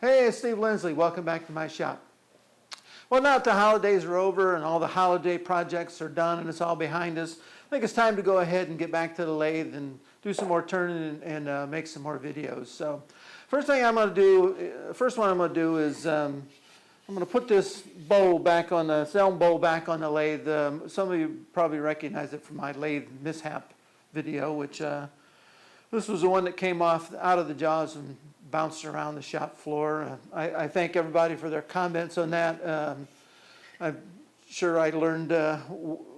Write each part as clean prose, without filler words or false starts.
Hey, it's Steve Lindsley. Welcome back to my shop. Well, now that the holidays are over and all the holiday projects are done and it's all behind us, I think it's time to go ahead and get back to the lathe and do some more turning and make some more videos. So, first one I'm going to do is I'm going to put this bowl back on the Elm bowl back on the lathe. Some of you probably recognize it from my Lathe Mishap video, which this was the one that came off out of the jaws and bounced around the shop floor. I thank everybody for their comments on that. I'm sure I learned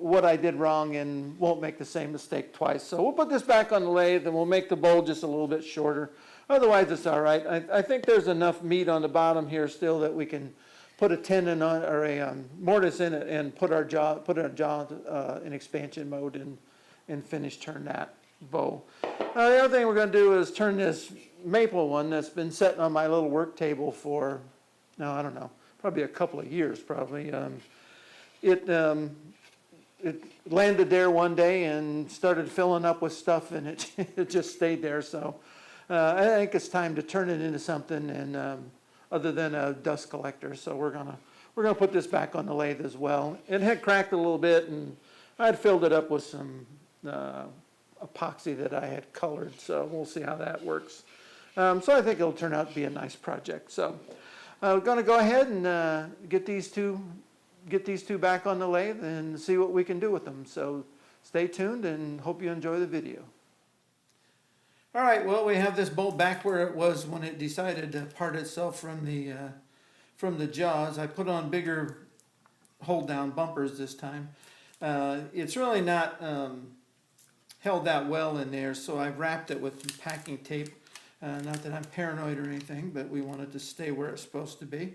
what I did wrong and won't make the same mistake twice. So we'll put this back on the lathe and we'll make the bowl just a little bit shorter. Otherwise, it's all right. I think there's enough meat on the bottom here still that we can put a tenon on or a mortise in it and put our jaw in expansion mode and finish turn that bowl. The other thing we're going to do is turn this maple one that's been sitting on my little work table for, I don't know, probably a couple of years probably. It landed there one day and started filling up with stuff, and it just stayed there. So I think it's time to turn it into something and other than a dust collector. So we're gonna put this back on the lathe as well. It had cracked a little bit, and I'd filled it up with some epoxy that I had colored. So we'll see how that works. So I think it'll turn out to be a nice project. So we're going to go ahead and get these two back on the lathe and see what we can do with them. So stay tuned and hope you enjoy the video. All right, well, we have this bolt back where it was when it decided to part itself from the jaws. I put on bigger hold down bumpers this time. It's really not held that well in there, so I've wrapped it with packing tape. Not that I'm paranoid or anything, but we want it to stay where it's supposed to be.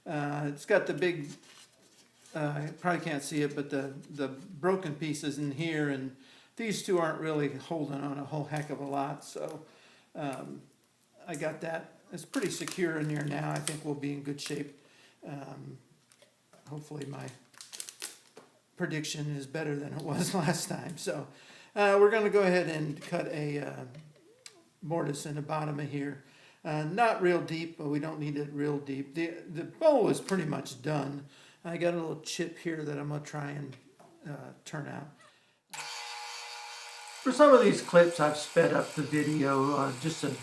It's got the big, you probably can't see it, but the broken pieces in here, and these two aren't really holding on a whole heck of a lot, so I got that. It's pretty secure in there now. I think we'll be in good shape. Hopefully my prediction is better than it was last time. So we're going to go ahead and cut a mortise in the bottom of here. Not real deep, but we don't need it real deep. The bowl is pretty much done. I got a little chip here that I'm going to try and turn out. For some of these clips, I've sped up the video just to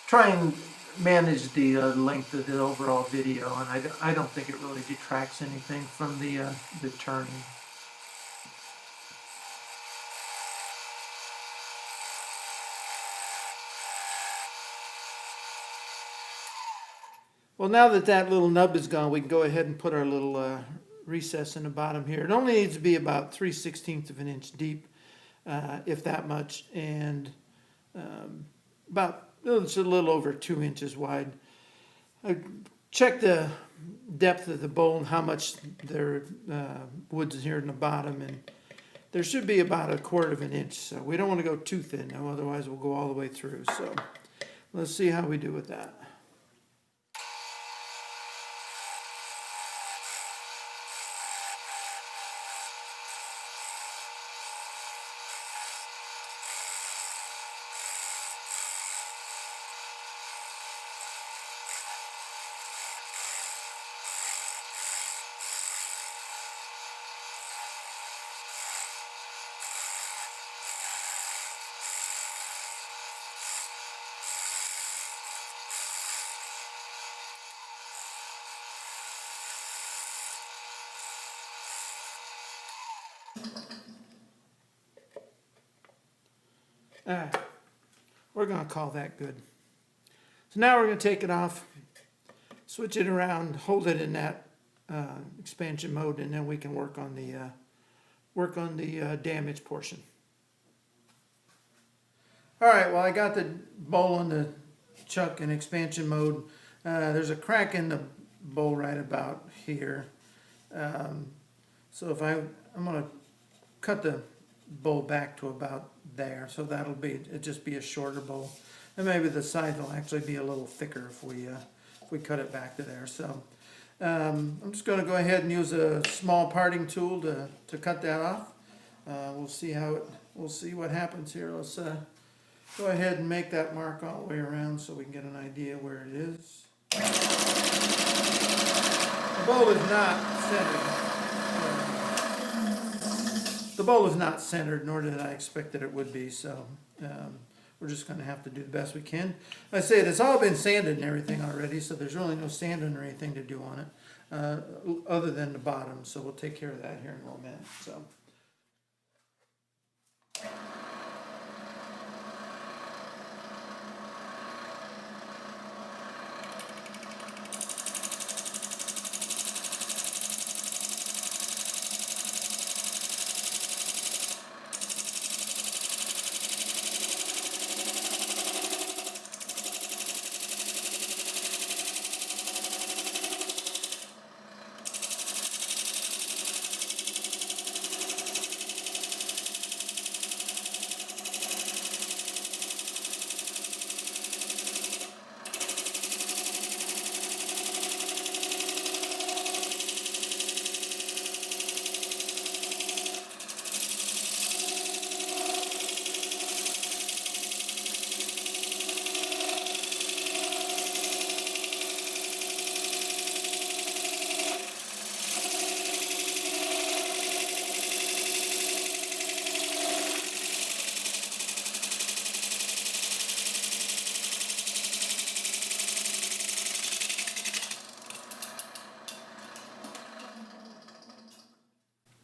try and manage the length of the overall video, and I don't think it really detracts anything from the turning. Well, now that little nub is gone, we can go ahead and put our little recess in the bottom here. It only needs to be about 3/16 of an inch deep, if that much, and it's a little over 2 inches wide. I checked the depth of the bowl and how much there wood's here in the bottom, and there should be about 1/4 of an inch. So we don't want to go too thin now, otherwise we'll go all the way through. So let's see how we do with that. All right, we're going to call that good. So now we're going to take it off, switch it around, hold it in that expansion mode, and then we can work on the damage portion. All right, well, I got the bowl on the chuck in expansion mode. There's a crack in the bowl right about here. So if I'm going to cut the bowl back to about there, so it'll just be a shorter bowl, and maybe the side will actually be a little thicker if we cut it back to there. So I'm just going to go ahead and use a small parting tool to cut that off. We'll see what happens here. Let's Go ahead and make that mark all the way around so we can get an idea where it is. The bowl is not centered. The bowl is not centered, nor did I expect that it would be, so we're just going to have to do the best we can. I say it's all been sanded and everything already, so there's really no sanding or anything to do on it, other than the bottom, so we'll take care of that here in a little minute. So.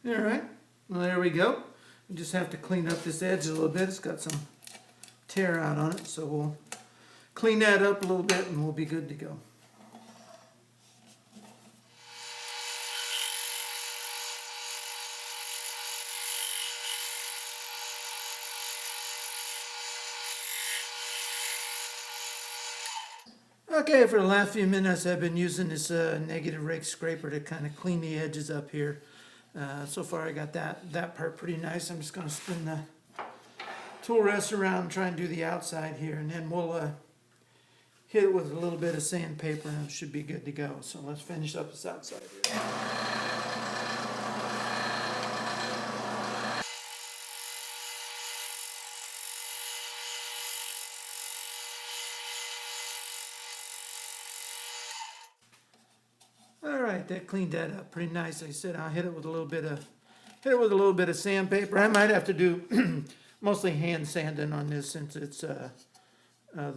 All right, well, there we go. We just have to clean up this edge a little bit. It's got some tear out on it, so we'll clean that up a little bit and we'll be good to go. Okay, for the last few minutes I've been using this negative rake scraper to kind of clean the edges up here. So far I got that part pretty nice. I'm just going to spin the tool rest around and try and do the outside here, and then we'll hit it with a little bit of sandpaper and it should be good to go. So let's finish up this outside here. All right, that cleaned that up pretty nice. Like I said, I'll hit it with a little bit of sandpaper. I might have to do mostly hand sanding on this since it's the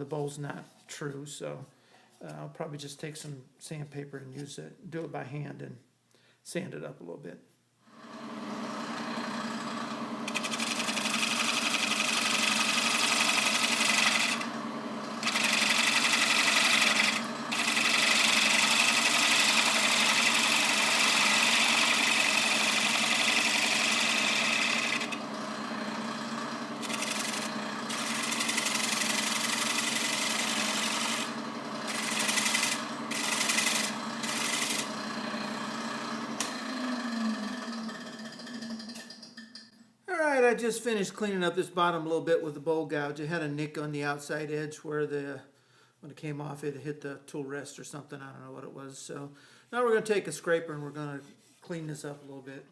bowl's not true. So I'll probably just take some sandpaper and do it by hand and sand it up a little bit. I just finished cleaning up this bottom a little bit with the bowl gouge. It had a nick on the outside edge where when it came off, it hit the tool rest or something. I don't know what it was. So now we're going to take a scraper and we're going to clean this up a little bit.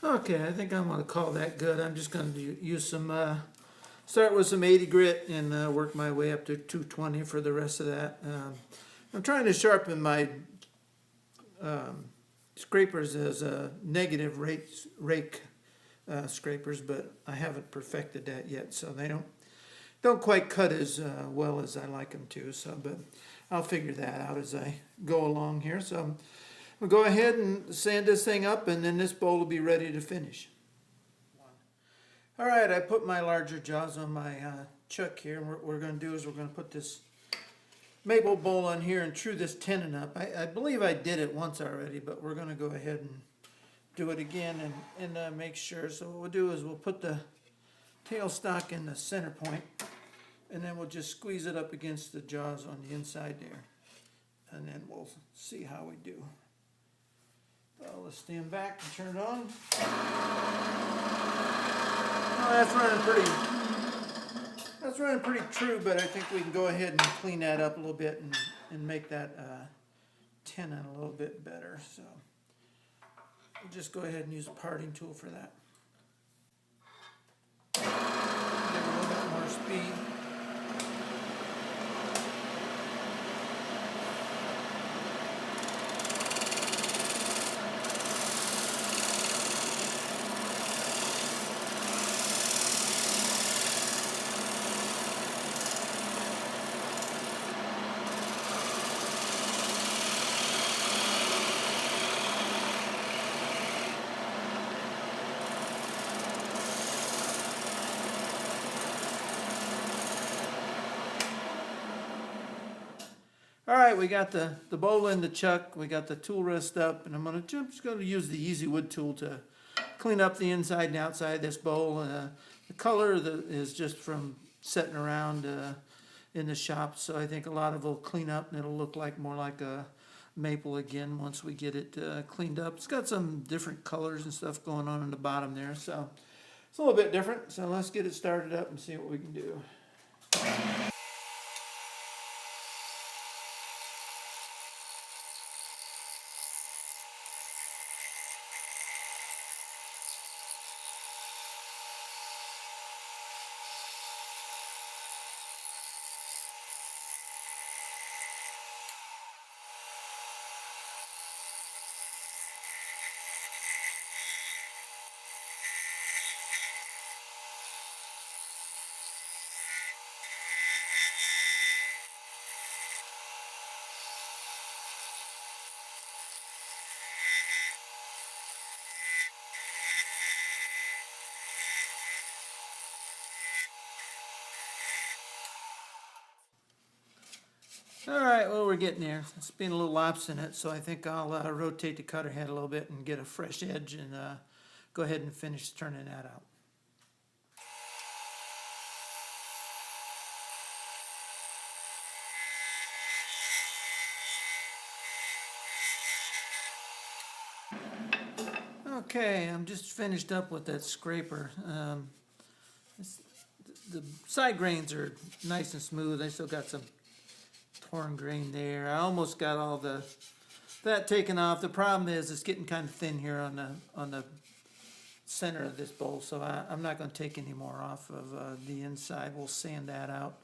Okay, I think I'm going to call that good. I'm just going to use start with some 80 grit and work my way up to 220 for the rest of that. I'm trying to sharpen my scrapers as negative rake scrapers, but I haven't perfected that yet, so they don't quite cut as well as I like them to. So, but I'll figure that out as I go along here. So we'll go ahead and sand this thing up, and then this bowl will be ready to finish. All right, I put my larger jaws on my chuck here, and what we're going to do is we're going to put this maple bowl on here and true this tenon up. I believe I did it once already, but we're going to go ahead and do it again and make sure. So what we'll do is we'll put the tailstock in the center point, and then we'll just squeeze it up against the jaws on the inside there, and then we'll see how we do. So let's stand back and turn it on. Oh, that's running pretty true, but I think we can go ahead and clean that up a little bit and make that tenon a little bit better. So we'll just go ahead and use a parting tool for that. Give it a little bit more speed. All right, we got the bowl in the chuck, we got the tool rest up, and I'm just going to use the Easy Wood tool to clean up the inside and outside of this bowl. The color is just from sitting around in the shop, so I think a lot of it will clean up and it'll look more like a maple again once we get it cleaned up. It's got some different colors and stuff going on in the bottom there, so it's a little bit different. So let's get it started up and see what we can do. All right, well, we're getting there. It's been a little obstinate, so I think I'll rotate the cutter head a little bit and get a fresh edge and go ahead and finish turning that out. Okay, I'm just finished up with that scraper. The side grains are nice and smooth. I still got some torn grain there. I almost got all that taken off. The problem is it's getting kind of thin here on the center of this bowl, so I'm not going to take any more off of the inside. We'll sand that out.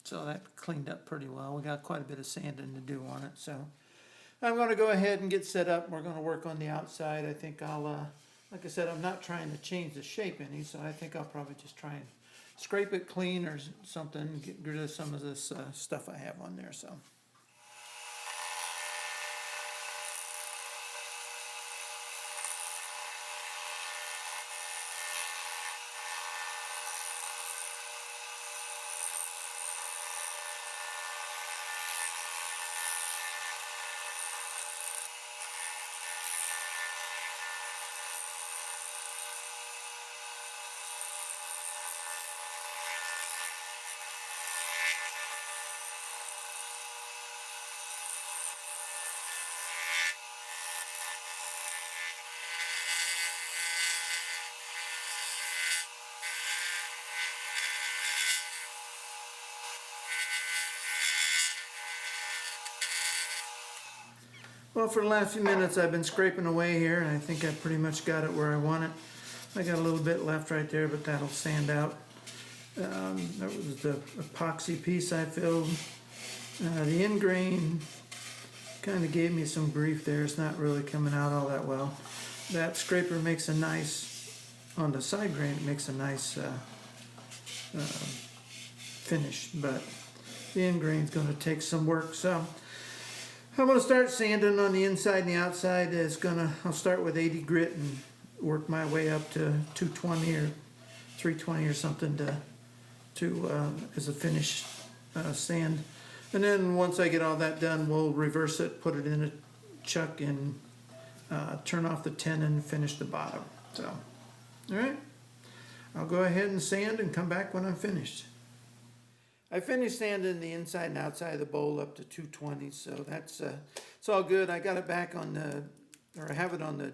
So that cleaned up pretty well. We got quite a bit of sanding to do on it, so I'm going to go ahead and get set up. We're going to work on the outside. I think I'll, like I said, I'm not trying to change the shape any, so I think I'll probably just try and scrape it clean or something, get rid of some of this stuff I have on there. So. Well, for the last few minutes I've been scraping away here, and I think I pretty much got it where I want it. I got a little bit left right there, but that'll sand out. That was the epoxy piece I filled. The end grain kind of gave me some grief there. It's not really coming out all that well. That scraper makes a nice, on the side grain, it makes a nice finish, but the end grain's going to take some work. So I'm going to start sanding on the inside and the outside. I'll start with 80 grit and work my way up to 220 or 320 or something as a finish sand. And then once I get all that done, we'll reverse it, put it in a chuck, and turn off the tenon and finish the bottom. So, all right. I'll go ahead and sand and come back when I'm finished. I finished sanding the inside and outside of the bowl up to 220, so that's it's all good. I got it back on the, or I have it on the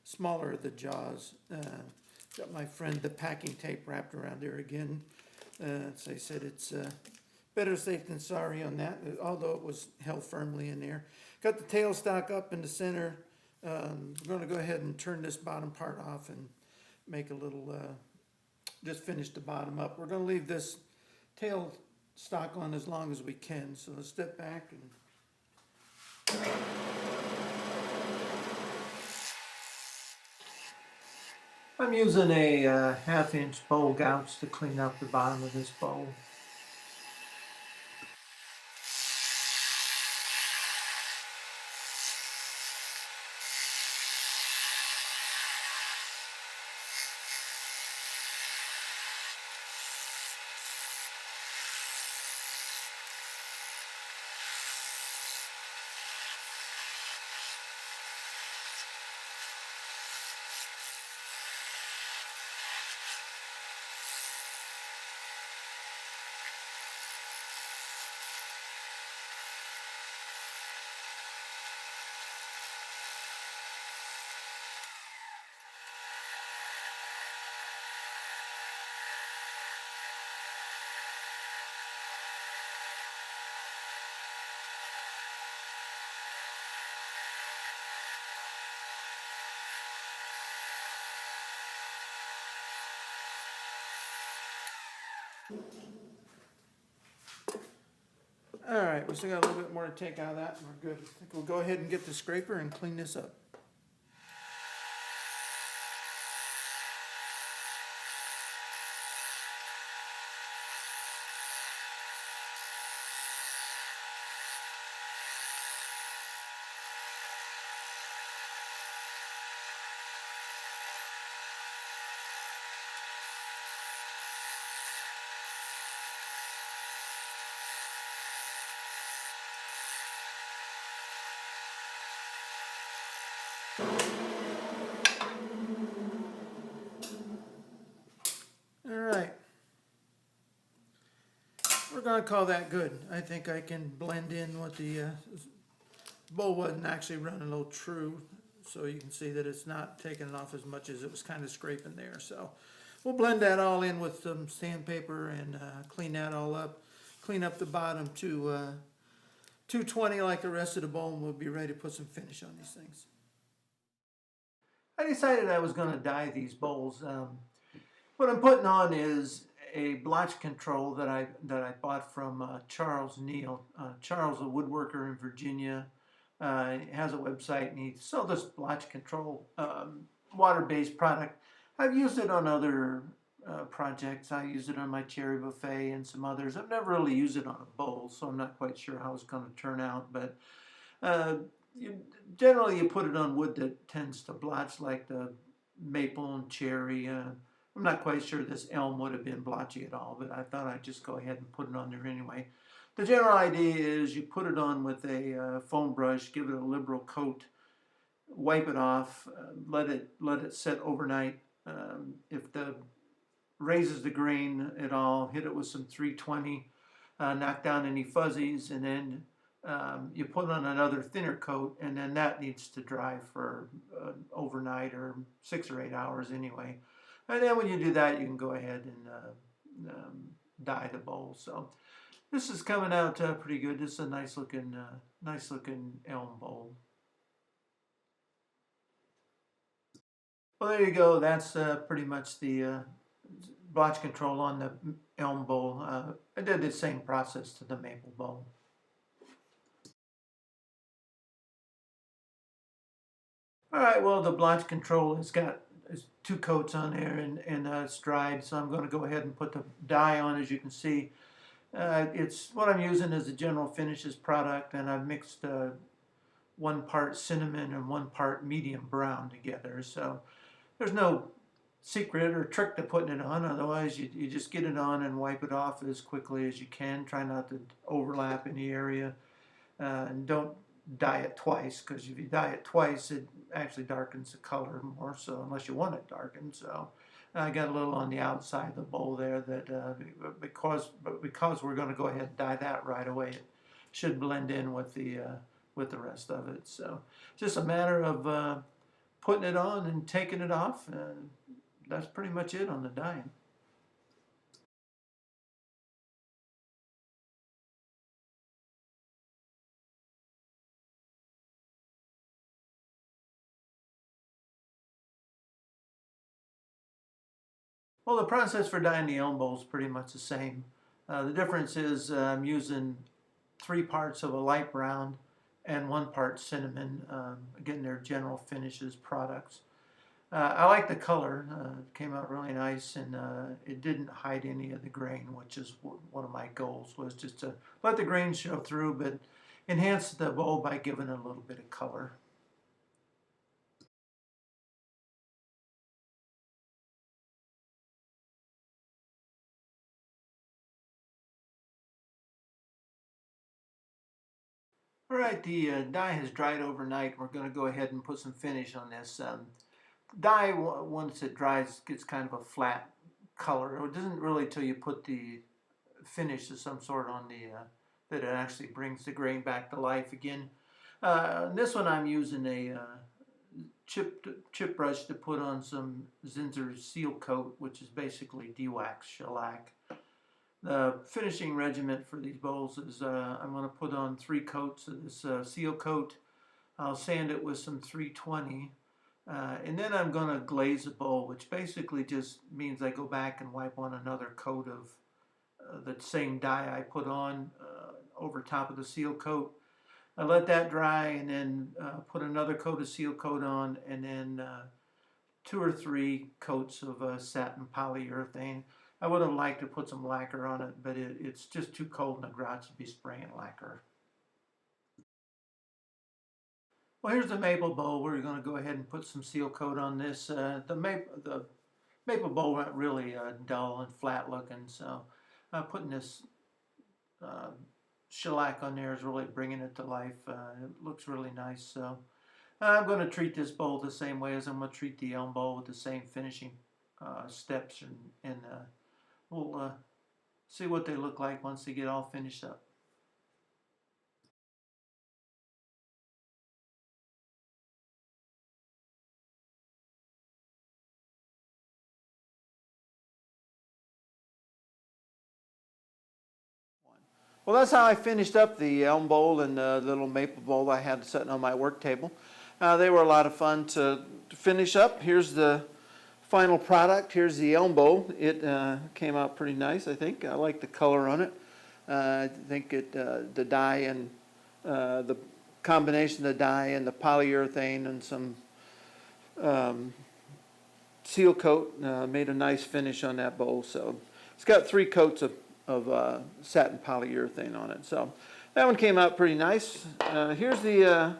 smaller of the jaws. Got my friend the packing tape wrapped around there again. As I said, it's better safe than sorry on that, although it was held firmly in there. Got the tailstock up in the center. We're going to go ahead and turn this bottom part off and make a little, just finish the bottom up. We're going to leave this tail stock on as long as we can. So let's step back and I'm using a half-inch bowl gouge to clean up the bottom of this bowl. All right, we still got a little bit more to take out of that, and we're good. I think we'll go ahead and get the scraper and clean this up. All right. We're gonna call that good. I think I can blend in with the bowl wasn't actually running a little true, so you can see that it's not taking off as much as it was kind of scraping there. So we'll blend that all in with some sandpaper and clean that all up. Clean up the bottom to 220 like the rest of the bowl, and we'll be ready to put some finish on these things. I decided I was going to dye these bowls. What I'm putting on is a blotch control that I bought from Charles Neal. Charles, a woodworker in Virginia, has a website, and he sells this blotch control water-based product. I've used it on other projects. I use it on my cherry buffet and some others. I've never really used it on a bowl, so I'm not quite sure how it's going to turn out. But generally, you put it on wood that tends to blotch, like the maple and cherry. I'm not quite sure this elm would have been blotchy at all, but I thought I'd just go ahead and put it on there anyway. The general idea is you put it on with a foam brush, give it a liberal coat, wipe it off, let it set overnight. If the raises the grain at all, hit it with some 320, knock down any fuzzies, and then you put on another thinner coat, and then that needs to dry for overnight or 6 or 8 hours anyway. And then when you do that, you can go ahead and dye the bowl. So this is coming out pretty good. This is a nice looking elm bowl. Well, there you go. That's pretty much the blotch control on the elm bowl. I did the same process to the maple bowl. All right, well, the blotch control has got 2 coats on there and it's dried, so I'm going to go ahead and put the dye on. As you can see, it's what I'm using is a General Finishes product, and I've mixed 1 part cinnamon and 1 part medium brown together. So there's no secret or trick to putting it on. Otherwise, you just get it on and wipe it off as quickly as you can. Try not to overlap any area, and don't dye it twice, because if you dye it twice, actually darkens the color more, so unless you want it darkened. So I got a little on the outside of the bowl there that because we're going to go ahead and dye that right away, it should blend in with the rest of it. So just a matter of putting it on and taking it off, and that's pretty much it on the dyeing. Well, the process for dyeing the elm bowl is pretty much the same. The difference is I'm using 3 parts of a light brown and 1 part cinnamon. Again, they're general finishes products. I like the color. It came out really nice, and it didn't hide any of the grain, which is one of my goals, was just to let the grain show through, but enhance the bowl by giving it a little bit of color. All right, the dye has dried overnight. We're going to go ahead and put some finish on this. Dye, once it dries, gets kind of a flat color. It doesn't really till you put the finish of some sort on that it actually brings the grain back to life again. This one I'm using a chip brush to put on some Zinsser seal coat, which is basically de-wax shellac. The finishing regimen for these bowls is I'm going to put on 3 coats of this seal coat. I'll sand it with some 320. And then I'm going to glaze the bowl, which basically just means I go back and wipe on another coat of the same dye I put on over top of the seal coat. I let that dry, and then put another coat of seal coat on, and then 2 or 3 coats of satin polyurethane. I would have liked to put some lacquer on it, but it's just too cold in the garage to be spraying lacquer. Well, here's the maple bowl. We're going to go ahead and put some seal coat on this. The maple bowl went really dull and flat looking, so putting this shellac on there is really bringing it to life. It looks really nice. So I'm going to treat this bowl the same way as I'm going to treat the elm bowl, with the same finishing steps, and we'll see what they look like once they get all finished up. Well, that's how I finished up the elm bowl and the little maple bowl I had sitting on my work table. They were a lot of fun to finish up. Here's the final product. Here's the elm bowl. It came out pretty nice, I think. I like the color on it. I think the dye and the combination of the dye and the polyurethane and some seal coat made a nice finish on that bowl. So it's got 3 coats of satin polyurethane on it. So that one came out pretty nice. Here's the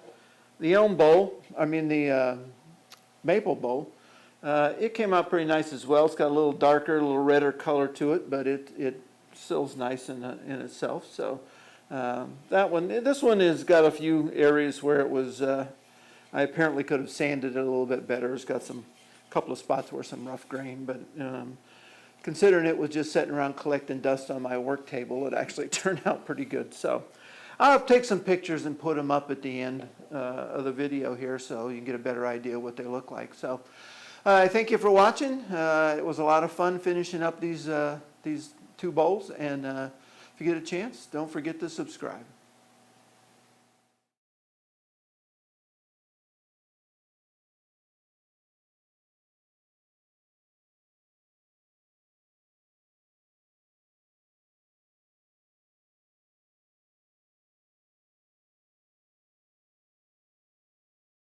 elm bowl, the maple bowl. It came out pretty nice as well. It's got a little darker, a little redder color to it, but it still's nice in itself. So this one has got a few areas where it was, I apparently could have sanded it a little bit better. It's got a couple of spots where some rough grain, but considering it was just sitting around collecting dust on my work table, it actually turned out pretty good. So I'll take some pictures and put them up at the end of the video here so you can get a better idea what they look like. So I thank you for watching. It was a lot of fun finishing up these 2 bowls, and if you get a chance, don't forget to subscribe.